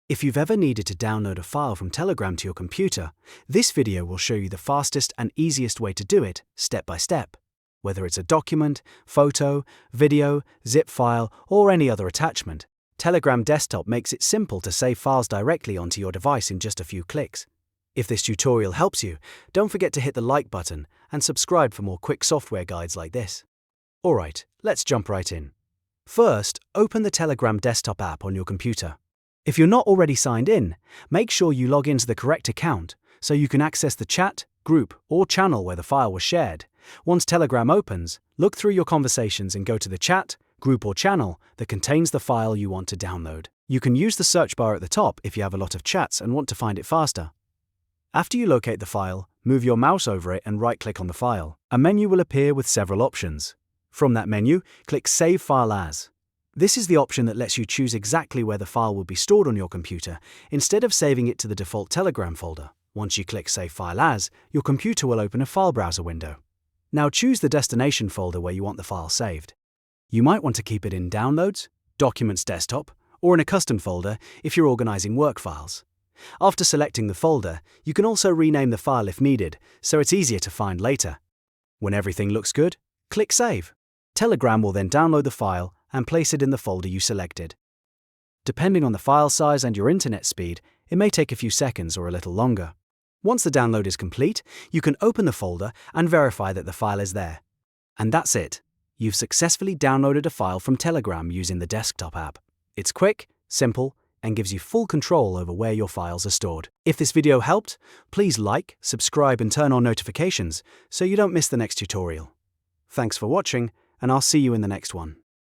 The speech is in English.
If you've ever needed to download a file from Telegram to your computer, this video will show you the fastest and easiest way to do it, step by step. Whether it's a document, photo, video, zip file, or any other attachment, Telegram Desktop makes it simple to save files directly onto your device in just a few clicks. If this tutorial helps you, don't forget to hit the like button and subscribe for more quick software guides like this. Alright, let's jump right in. First, open the Telegram Desktop app on your computer. If you're not already signed in, make sure you log into the correct account so you can access the chat, group, or channel where the file was shared. Once Telegram opens, look through your conversations and go to the chat, group, or channel that contains the file you want to download. You can use the search bar at the top if you have a lot of chats and want to find it faster. After you locate the file, move your mouse over it and right-click on the file. A menu will appear with several options. From that menu, click Save File As. This is the option that lets you choose exactly where the file will be stored on your computer, instead of saving it to the default Telegram folder. Once you click Save File As, your computer will open a file browser window. Now choose the destination folder where you want the file saved. You might want to keep it in Downloads, Documents Desktop, or in a custom folder if you're organizing work files. After selecting the folder, you can also rename the file if needed, so it's easier to find later. When everything looks good, click Save. Telegram will then download the file and place it in the folder you selected. Depending on the file size and your internet speed, it may take a few seconds or a little longer. Once the download is complete, you can open the folder and verify that the file is there. And that's it. You've successfully downloaded a file from Telegram using the desktop app. It's quick, simple, and gives you full control over where your files are stored. If this video helped, please like, subscribe, and turn on notifications so you don't miss the next tutorial. Thanks for watching, and I'll see you in the next one.